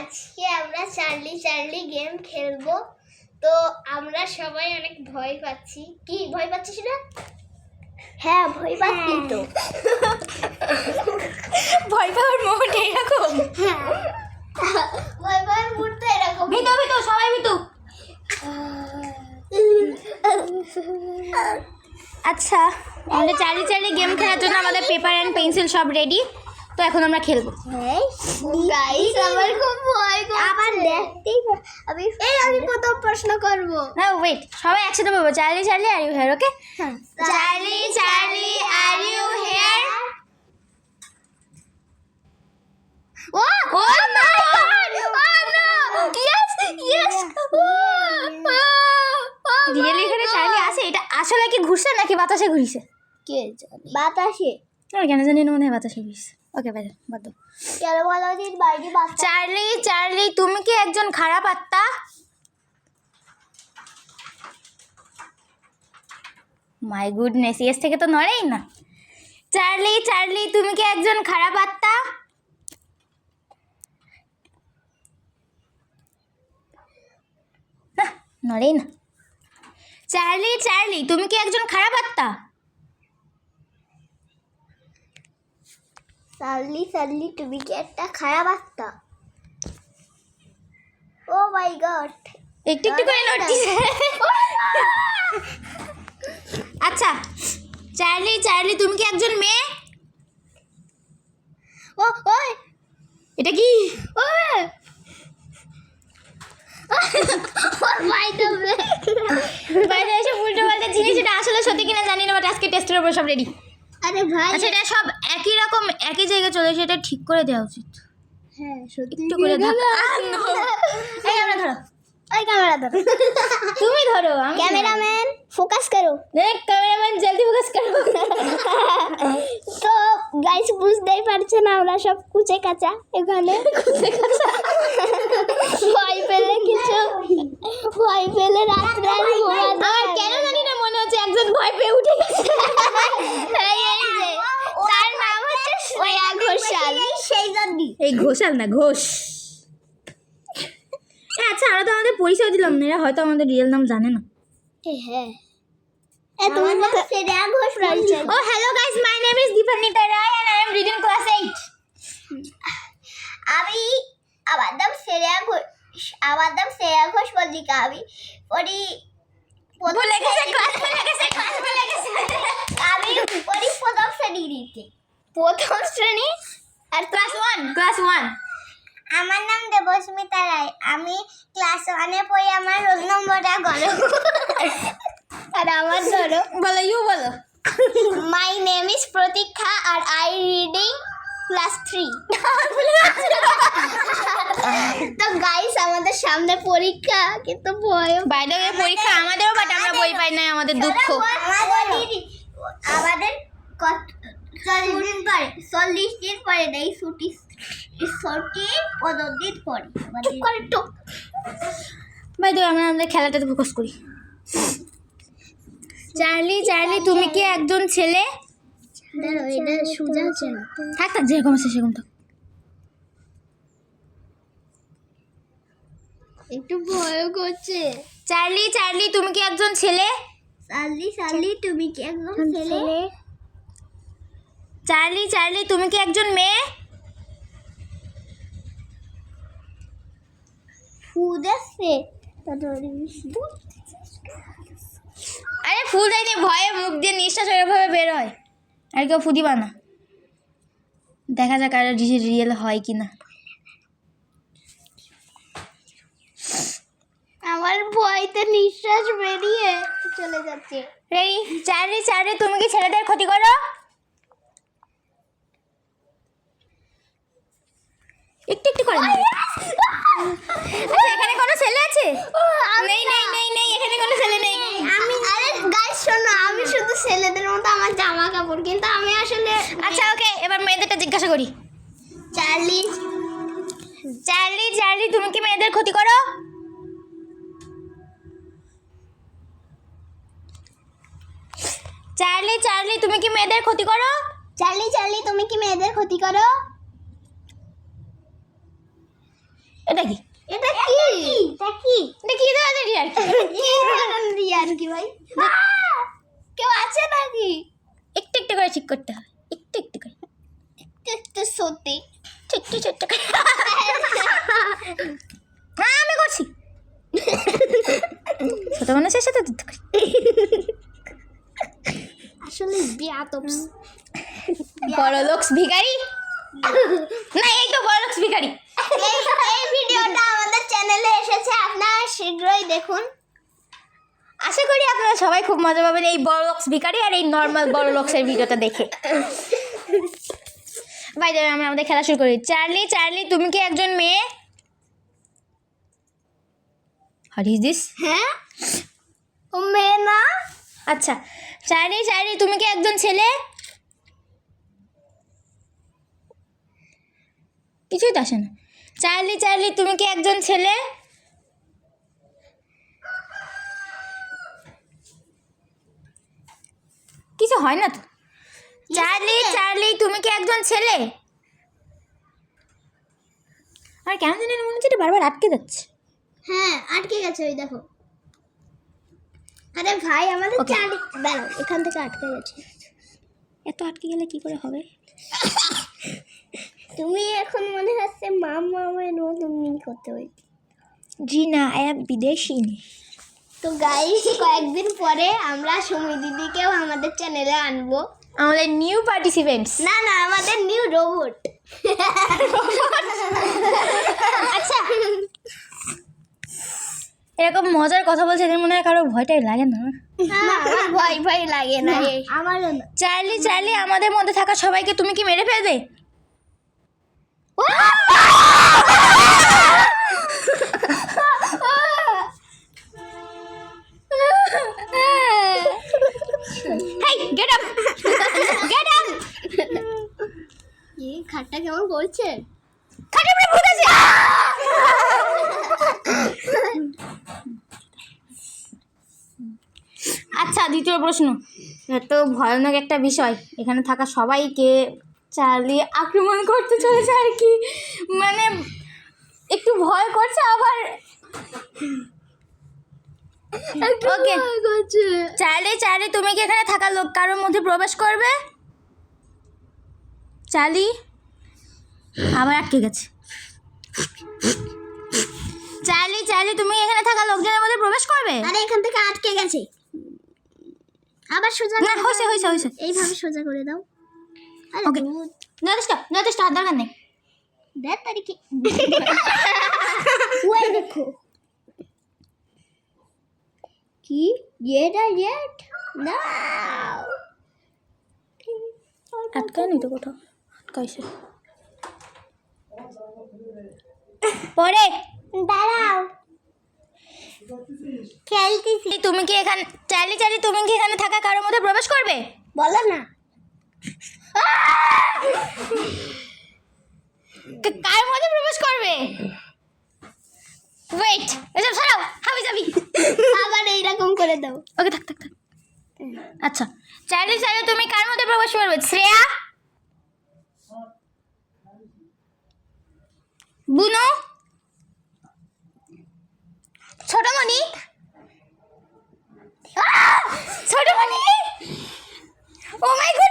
আজকে আমরা Charlie Charlie game খেলবো। তো আমরা সবাই অনেক ভয় পাচ্ছি। কি ভয় পাচ্ছিস না? হ্যাঁ ভয় পাচ্ছি তো। ভয় পাওয়ার মোড এরকম। ভয় পাওয়ার মুহূর্তে এরকম। ভিতু ভিতু সবাই ভিতু। আচ্ছা, আমাদের চার্লি চার্লি গেম খেলার জন্য আমাদের পেপার অ্যান্ড পেন্সিল সব রেডি। তো এখন আমরা খেলবো। গাইস আমার খুব ভয় করছে। আবার দেখতেই আমি প্রথম প্রশ্ন করব। না ওয়েট, সবাই একসাথে বলবো Charlie Charlie are you here, okay? Charlie Charlie are you here? Oh oh my god! Oh no! Yes yes! Really এখানে চার্লি আছে? এটা আসলে কি ঘুরছে নাকি বাতাসে ঘুরছে? কে জানে? বাতাসে। আমি কেন জানি না, মনে হয় বাতাসে ঘুরছে। ওকে বাদ দাও। কেন বলো দিন বাইরে বাতাস। চার্লি চার্লি তুমি কি একজন খারাপ আত্মা? মাই গুডনেস, ইয়েস থেকে তো নড়েই না। চার্লি চার্লি তুমি কি একজন খারাপ আত্মা? না, নড়েই না। চার্লি চার্লি তুমি কি একজন খারাপ আত্মা? চার্লি চার্লি তুমি কি একটা খারাপ আত্মা? ও মাই গড, একটু একটু করে নড়তিছে। আচ্ছা, চার্লি চার্লি তুমি কি একজন মেয়ে? ও ওই এটা কি? ওই বাইরে বাইরে এসে উল্টো পাল্টা জিনিস, এটা আসলে সত্যি কিনা জানি না, বাট আজকে টেস্টের উপর সব রেডি। আরে ভাই আচ্ছা, এটা সব একই রকম একই জায়গায় চলে এসে এটা ঠিক করে দেওয়া উচিত। হ্যাঁ সত্যি একটু করে ধাক্কা। এই আমরা ধরো, ওই ক্যামেরা ধরো। তুমি ধরো। ক্যামেরাম্যান ফোকাস করো। দেখ ক্যামেরাম্যান জলদি ফোকাস করো। তো গাইস বুঝতেই পারছেন আমরা সব কুচে কাঁচা এখানে। ভয় পেলে কিছু ভয় পেলে রাত্রে আর ঘুমাতে আমার কেন জানি না মনে হচ্ছে একজন ভয় পেয়ে উঠে গেছে। এই যে তার নাম হচ্ছে শ্রেয়া ঘোষাল, সেই জন্যই। এই ঘোষাল না, ঘোষ। আচ্ছা, আমরা তো আমাদের পরিচয় দিলাম না, এরা হয়তো আমাদের রিয়েল নাম জানে না। হ্যাঁ তুমি কথা শ্রেয়া ঘোষ বলছো। Oh, hello guys, my name is Deepanita Rai and I am reading class 8. আমি আমার নাম শ্রেয়া ঘোষ মল্লিকা। আমি পড়ি ভুলে গেছে, ক্লাস ভুলে গেছে, ক্লাস ভুলে গেছে। আমি পড়ি প্রথম শ্রেণীতে। প্রথম শ্রেণী আর ক্লাস 1, ক্লাস 1। আমার নাম দেবস্মিতা রায়। আমি ক্লাস 1-এ পড়ি। আমার রোল নম্বরটা বলো। আর আমার ধরো বলো, ইউ বলো। মাই নেম ইজ প্রতীক্ষা আর আই রিডিং ক্লাস 3। তো গাইস আমাদের সামনে পরীক্ষা, কিন্তু ভয়। বাই দ্য ওয়ে, পরীক্ষা আমাদেরও, বাট আমরা বই পাই না, আমাদের দুঃখ। আমাদের 40 দিন পরে নেই ছুটি, 15 দিন পরে। বাই দ্য ওয়ে, আমরা আমাদের খেলাটাতে ফোকাস করি। চার্লি চার্লি তুমি কি একজন ছেলে? এটা সোজা হচ্ছে না। থাক থাক, যেরকম আছে সেরকম থাক। একটু ভয় করছে। চার্লি চার্লি তুমি কি একজন ছেলে? চার্লি তুমি কি একজন ছেলে? চার্লি চার্লি তুমি কি একজন মেয়ে? ফুদেছে আরে ফুল দেয়নি, ভয়ে মুখ দিয়ে নিঃশ্বাস ওইভাবে বের হয়। আর কেউ ফু দিবা না। দেখা যাক আর রিয়েল হয় কি না। আমার ভয়তে নিঃশ্বাস বেরিয়ে চলে যাচ্ছে। রেডি? চার্লি চার্লি তুমি কি ছেলেদের ক্ষতি করো? একটু একটু করে নেবে। আচ্ছা, এখানে কোনো ছেলে আছে? নেই নেই নেই নেই, এখানে কোনো ছেলে নেই। আরে গাইস শোনো, আমি শুধু ছেলেদের মতো আমার জামা কাপড়, কিন্তু আমি আসলে। আচ্ছা ওকে, এবার মেয়েদেরটা জিজ্ঞাসা করি। চার্লি চার্লি চার্লি তুমি কি মেয়েদের ক্ষতি করো? চার্লি চার্লি তুমি কি মেয়েদের ক্ষতি করো? চার্লি তুমি কি মেয়েদের ক্ষতি করো? এটা কি এটা কি এটা কি এটা কি ধরনের আর কি কি ধরনের আর কি ভাই কেউ আছে নাকি একটু একটু করে ঠিক করতে হয়, একটু একটু করে, একটু সত্যি ছোট্ট ছোট্ট করে। হ্যাঁ আমি করছি, ছোট মানুষের সাথে দুধ করি। আসলে বিয়াতব বড় লোকস ভিখারি না, এই তো বড় লোকস ভিখারি। এই ভিডিওটা আমাদের চ্যানেলে এসেছে, আপনারা শীঘ্রই দেখুন। আশা করি আপনারা সবাই খুব মজা পাবেন এই বড় লোকস ভিখারি আর এই নর্মাল বড় লোকসের ভিডিওটা দেখে। বাই দ্য ওয়ে, আমরা আমাদের খেলা শুরু করি। চার্লি চার্লি তুমি কি একজন মেয়ে? What is this? হ্যাঁ ও মেয়ে না। আচ্ছা, চার্লি চার্লি তুমি কি একজন ছেলে? কিছুই তো আসে না। চার্লি চার্লি তুমি কি একজন ছেলে? কিছু হয় না তো। চার্লি চার্লি তুমি কি একজন ছেলে? আর কেন জানি না মনে হচ্ছে এটা বারবার আটকে যাচ্ছে। হ্যাঁ আটকে গেছে, ওই দেখো। আরে ভাই আমাদের Okay. চার্লি দাঁড়াও, এখান থেকে আটকে গেছে। এত আটকে গেলে কি করে হবে? তুমি এখন মনে হচ্ছে মামা আমার নতুন করতে হয়। জি না, এক বিদেশি। তো গাইস কয়েকদিন পরে আমরা সুমি দিদিকেও আমাদের চ্যানেলে আনবো। আমাদের নিউ পার্টিসিপেন্টস। না না, আমাদের নিউ রোবট। আচ্ছা, এরকম মজার কথা বলছে, এদের মনে হয় কারো ভয়টাই লাগে না। আমার ভয় ভয় লাগে না, আমারও না। চার্লি চার্লি আমাদের মধ্যে থাকা সবাইকে তুমি কি মেরে ফেলবে? হেই গেট আপ, গেট আপ। এই খাটটা কেমন করছে? খাটে পড়ে ভূত আছে। আচ্ছা, দ্বিতীয় প্রশ্ন। এত ভয়ানক একটা বিষয়, এখানে থাকা সবাইকে চার্লি আক্রমণ করতে চলেছে আর কি, মানে একটু ভয় করছে আবার। ওকে, চার্লি চার্লি তুমি কি এখানে থাকা লোক কারোর মধ্যে প্রবেশ করবে? চার্লি আবার আটকে গেছে। চার্লি চার্লি তুমি এখানে থাকা লোকজনের মধ্যে প্রবেশ করবে? আরে এখান থেকে আটকে গেছে, আবার সোজা না, হয়েছে হয়েছে হয়েছে। এইভাবে সোজা করে দাও। আরে ওকে, যথেষ্ট যথেষ্ট, আর দরকার নেই। দেখ তারিখে ওই দেখো কি এটা জেট না আটকায় নি তো কোথাও, আটকাইছে পরে। দাঁড়াও খেলতেছি। তুমি কি এখানে চার্লি চার্লি তুমি কি এখানে থাকা কারোর মধ্যে প্রবেশ করবে? বলো না কার মধ্যে প্রবেশ করবে? ওয়েট, এসব ছাড়াও, হাবি যাবি। আবার এইরকম করে দাও। ওকে, থাক থাক থাক। আচ্ছা, চার্লি চার্লি তুমি কার মধ্যে প্রবেশ করবে? শ্রেয়া, বুনু, ছোটমণি, ছোটমণি, ও মাই গড।